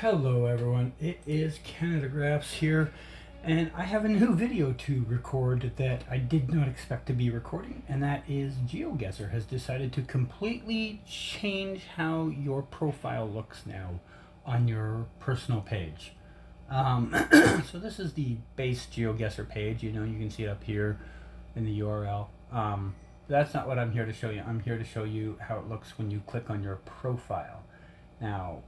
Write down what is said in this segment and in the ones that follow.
Hello everyone, it is Canada Graphs here, and I have a new video to record that I did not expect to be recording, and that is Geoguessr has decided to completely change how your profile looks now on your personal page. So this is the base Geoguessr page. You can see it up here in the URL. That's not what I'm here to show you. I'm here to show you how it looks when you click on your profile. Now,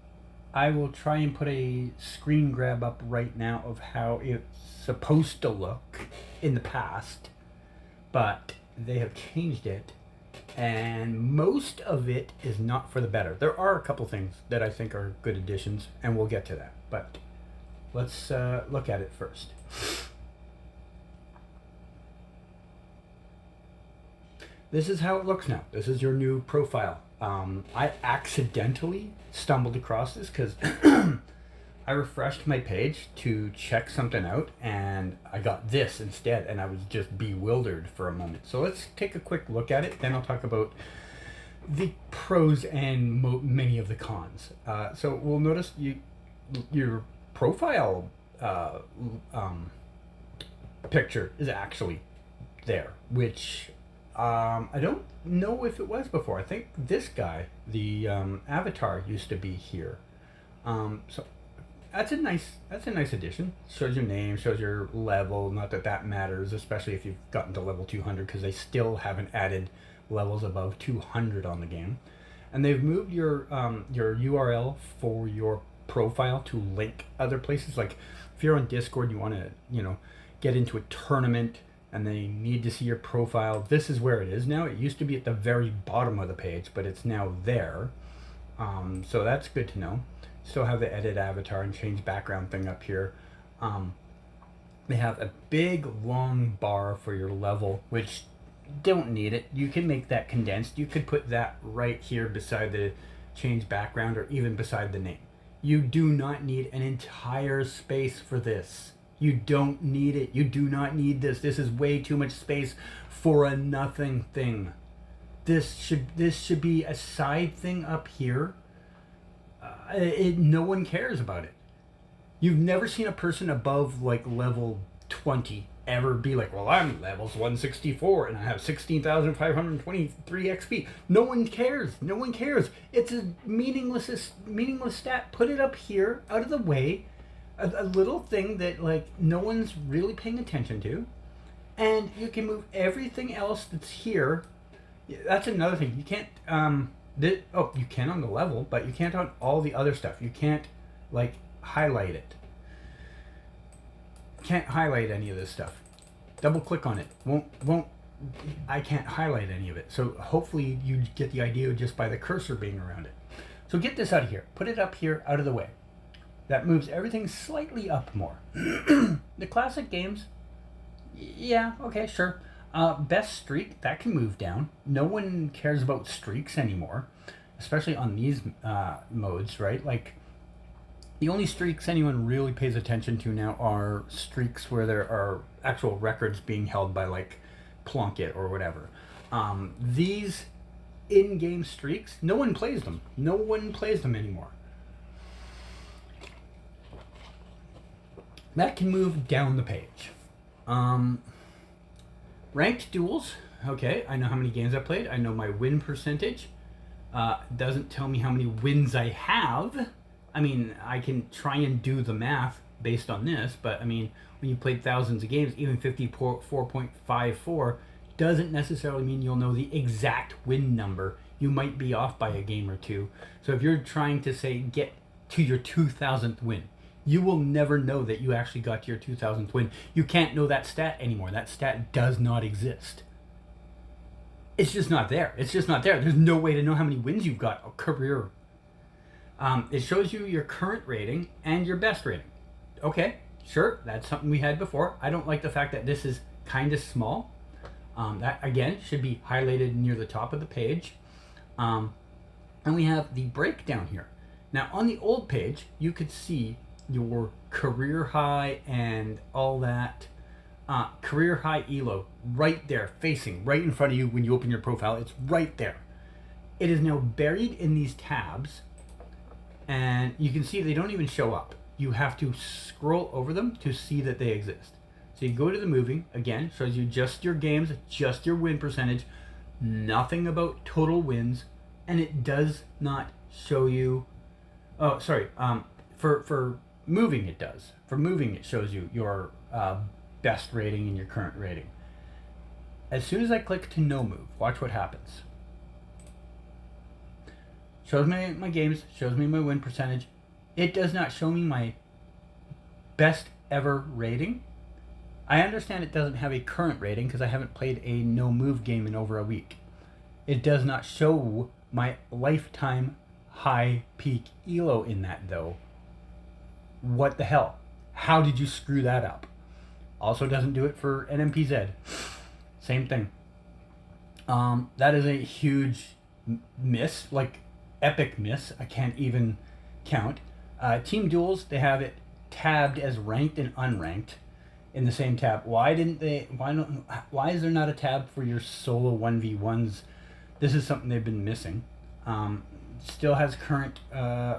I will try and put a screen grab up right now of how it's supposed to look in the past, but they have changed it, and most of it is not for the better. There are a couple things that I think are good additions, and we'll get to that, but let's look at it first. This is how it looks now. This is your new profile. I accidentally stumbled across this because I refreshed my page to check something out and I got this instead, and I was just bewildered for a moment. So let's take a quick look at it, then I'll talk about the pros and many of the cons. So we'll notice your profile picture is actually there, which I don't know if it was before. I think this guy, the avatar, used to be here. So that's a nice addition. Shows your name, shows your level. Not that that matters, especially if you've gotten to level 200, because they still haven't added levels above 200 on the game. And they've moved your URL for your profile to link other places. Like if you're on Discord, you want to get into a tournament and they need to see your profile, this is where it is now. It used to be at the very bottom of the page, but it's now there. So that's good to know. Still have the edit avatar and change background thing up here. They have a big long bar for your level, which don't need it. You can make that condensed. You could put that right here beside the change background or even beside the name. You do not need an entire space for this. You don't need it. You do not need this. This is way too much space for a nothing thing. This should be a side thing up here. No one cares about it. You've never seen a person above like level 20 ever be like, well, I'm levels 164 and I have 16,523 XP. No one cares. No one cares. It's a meaningless stat. Put it up here, out of the way. A little thing that like no one's really paying attention to, and you can move everything else that's here. That's another thing. You can't you can on the level, but you can't on all the other stuff. You can't like highlight it. Can't highlight any of this stuff. Double click on it. Won't I can't highlight any of it. So hopefully you get the idea just by the cursor being around it. So get this out of here. Put it up here, out of the way. That moves everything slightly up more. The classic games, yeah, okay, sure. Best streak, that can move down. No one cares about streaks anymore, especially on these modes, right? Like, the only streaks anyone really pays attention to now are streaks where there are actual records being held by, like, Plunkett or whatever. These in-game streaks, no one plays them. No one plays them anymore. That can move down the page. Ranked duels. Okay, I know how many games I played. I know my win percentage. Doesn't tell me how many wins I have. I mean, I can try and do the math based on this, but I mean, when you played thousands of games, even 54.54 doesn't necessarily mean you'll know the exact win number. You might be off by a game or two. So if you're trying to say get to your 2,000th win, you will never know that you actually got to your 2,000th win. You can't know that stat anymore. That stat does not exist. It's just not there. It's just not there. There's no way to know how many wins you've got. A career. It shows you your current rating and your best rating. Okay, sure, that's something we had before. I don't like the fact that this is kind of small. That, again, should be highlighted near the top of the page. And we have the breakdown here. Now, on the old page, you could see your career high and all that. Career high elo right there, facing right in front of you when you open your profile. It's right there. It is now buried in these tabs, and you can see they don't even show up. You have to scroll over them to see that they exist. So you go to the moving, again, shows you just your games, just your win percentage, nothing about total wins, and it does not show you, oh, sorry, for moving it does. For moving it shows you your best rating and your current rating. As soon as I click to no move, watch what happens. Shows me my games, shows me my win percentage. It does not show me my best ever rating. I understand it doesn't have a current rating because I haven't played a no move game in over a week. It does not show my lifetime high peak elo in that though. What the hell? How did you screw that up? Also doesn't do it for NMPZ. Same thing. That is a huge miss, like epic miss. I can't even count. Team duels, they have it tabbed as ranked and unranked in the same tab. Why is there not a tab for your solo 1v1s? This is something they've been missing. Still has current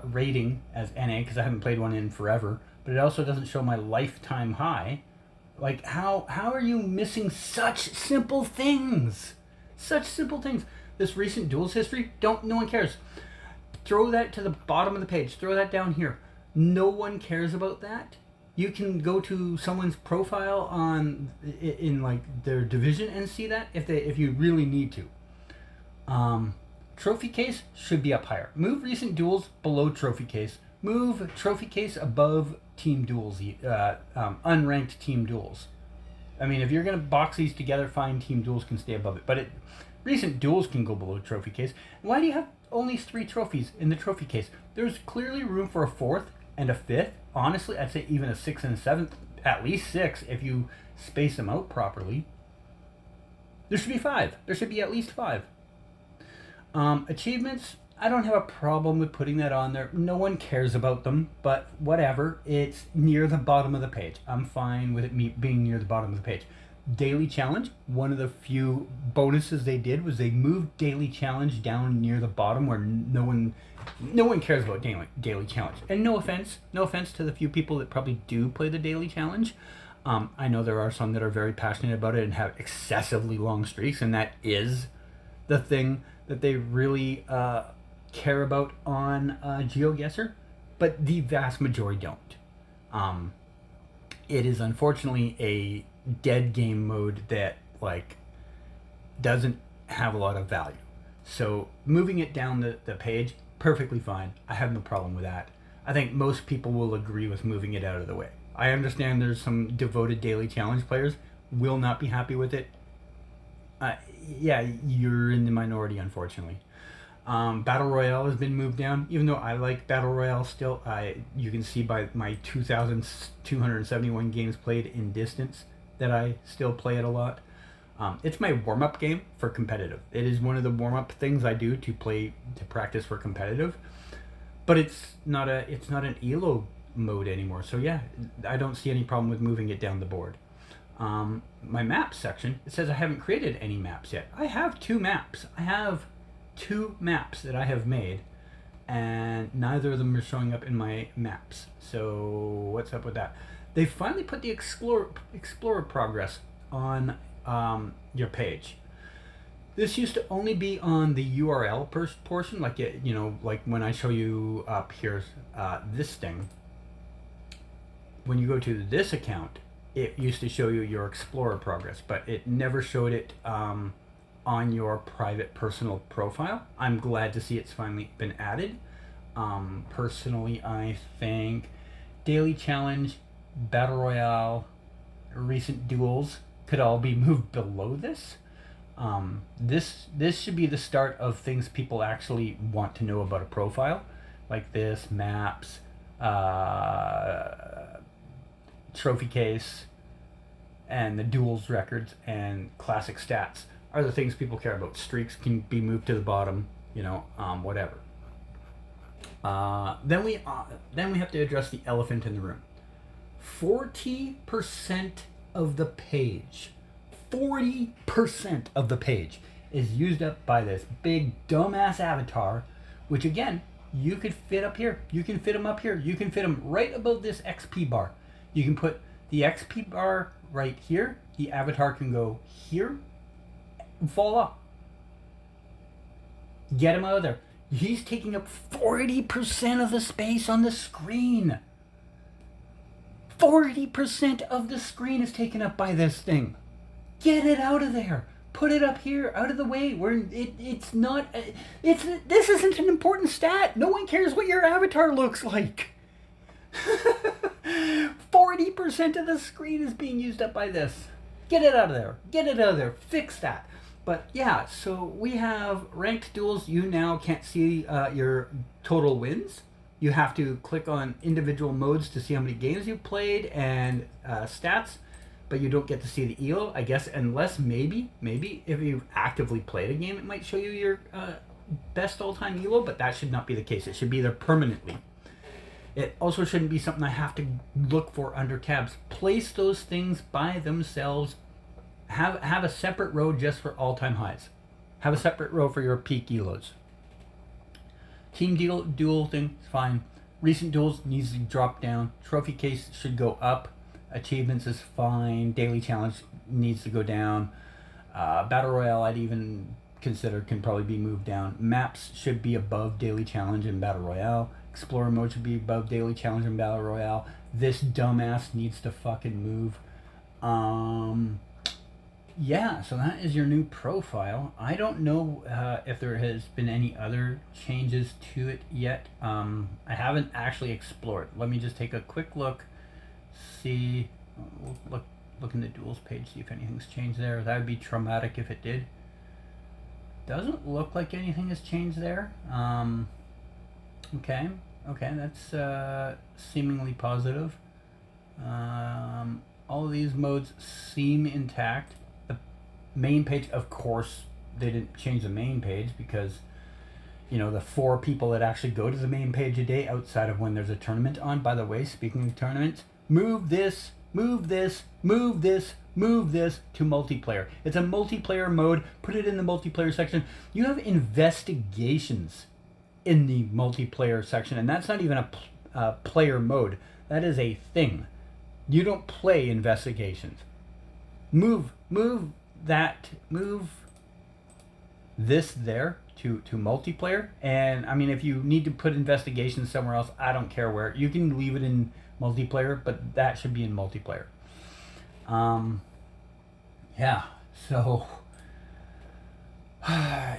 rating as NA because I haven't played one in forever, but it also doesn't show my lifetime high. Like, how are you missing such simple things? Such simple things. This recent duels history, no one cares. Throw that to the bottom of the page. Throw that down here. No one cares about that. You can go to someone's profile in like their division and see that if you really need to. Trophy case should be up higher. Move recent duels below trophy case. Move trophy case above team duels, unranked team duels. I mean, if you're going to box these together, fine, team duels can stay above it. But recent duels can go below trophy case. Why do you have only 3 trophies in the trophy case? There's clearly room for a 4th and a 5th. Honestly, I'd say even a 6th and a 7th. At least 6 if you space them out properly. There should be 5. There should be at least 5. Achievements, I don't have a problem with putting that on there. No one cares about them, but whatever. It's near the bottom of the page. I'm fine with it being near the bottom of the page. Daily challenge, one of the few bonuses they did was they moved daily challenge down near the bottom where no one cares about daily challenge. And no offense to the few people that probably do play the daily challenge. I know there are some that are very passionate about it and have excessively long streaks, and that is the thing that they really care about on Geoguessr, but the vast majority don't. It is unfortunately a dead game mode that like doesn't have a lot of value. So moving it down the page, perfectly fine. I have no problem with that. I think most people will agree with moving it out of the way. I understand there's some devoted daily challenge players will not be happy with it. Yeah, you're in the minority, unfortunately. Battle Royale has been moved down, even though I like Battle Royale still. You can see by my 2,271 games played in distance that I still play it a lot. It's my warm-up game for competitive. It is one of the warm-up things I do to practice for competitive. But it's not an ELO mode anymore. So yeah, I don't see any problem with moving it down the board. My maps section, it says I haven't created any maps yet. I have 2 maps. I have 2 maps that I have made, and neither of them are showing up in my maps. So what's up with that? They finally put the Explorer progress on your page. This used to only be on the URL portion, like like when I show you up here this thing. When you go to this account, it used to show you your Explorer progress, but it never showed it on your private personal profile. I'm glad to see it's finally been added. Personally, I think Daily Challenge, Battle Royale, recent duels could all be moved below this. This should be the start of things people actually want to know about a profile, like this, maps, trophy case, and the duels records and classic stats are the things people care about. Streaks can be moved to the bottom, whatever. Then we have to address the elephant in the room. 40% of the page, 40% of the page is used up by this big dumbass avatar, which again, you could fit up here. You can fit them up here. You can fit them right above this XP bar. You can put the XP bar right here. The avatar can go here and fall off. Get him out of there. He's taking up 40% of the space on the screen. 40% of the screen is taken up by this thing. Get it out of there. Put it up here, out of the way. Where it's not. This isn't an important stat. No one cares what your avatar looks like. 40% of the screen is being used up by this. Get it out of there. Get it out of there. Fix that. But yeah, so we have ranked duels. You now can't see your total wins. You have to click on individual modes to see how many games you've played and stats, but you don't get to see the ELO, I guess, unless maybe if you've actively played a game, it might show you your best all-time ELO, but that should not be the case. It should be there permanently. It also shouldn't be something I have to look for under tabs. Place those things by themselves. Have a separate row just for all-time highs. Have a separate row for your peak ELOs. Team duel thing is fine. Recent duels needs to drop down. Trophy case should go up. Achievements is fine. Daily challenge needs to go down. Battle Royale I'd even consider can probably be moved down. Maps should be above daily challenge in Battle Royale. Explorer mode should be above daily challenge in Battle Royale. This dumbass needs to fucking move. Yeah, so that is your new profile. I don't know if there has been any other changes to it yet. I haven't actually explored. Let me just take a quick look, see, look in the duels page, see if anything's changed there. That would be traumatic if it did. Doesn't look like anything has changed there. Okay, that's seemingly positive. All of these modes seem intact. Main page, of course, they didn't change the main page because, you know, the 4 people that actually go to the main page a day outside of when there's a tournament on. By the way, speaking of tournaments, move this to multiplayer. It's a multiplayer mode. Put it in the multiplayer section. You have investigations in the multiplayer section, and that's not even a player mode. That is a thing. You don't play investigations. Move this there to multiplayer. And I mean, if you need to put investigations somewhere else, I don't care where. You can leave it in multiplayer, but that should be in multiplayer. Yeah, so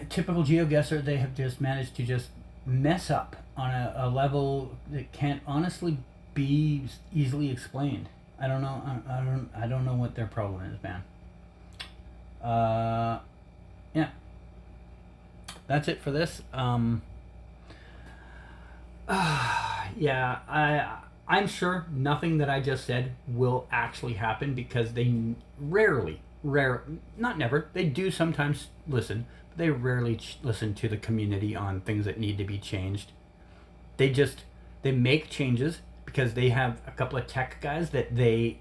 typical Geoguessr, they have just managed to just mess up on a level that can't honestly be easily explained. I don't know what their problem is, man. Yeah, that's it for this. Yeah, I'm sure nothing that I just said will actually happen because they not never, they do sometimes listen, but they rarely listen to the community on things that need to be changed. They make changes because they have a couple of tech guys that they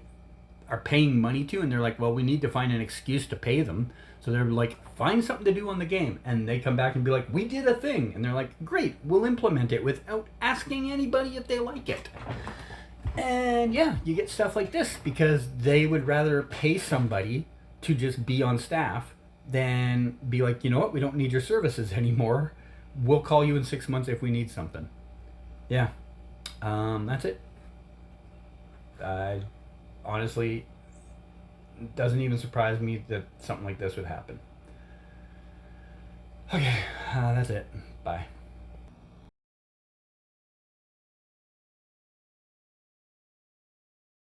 are paying money to, and they're like, well, we need to find an excuse to pay them. So they're like, find something to do on the game. And they come back and be like, we did a thing. And they're like, great, we'll implement it without asking anybody if they like it. And yeah, you get stuff like this because they would rather pay somebody to just be on staff than be like, you know what, we don't need your services anymore. We'll call you in 6 months if we need something. Yeah, that's it. Honestly, it doesn't even surprise me that something like this would happen. Okay, that's it. Bye.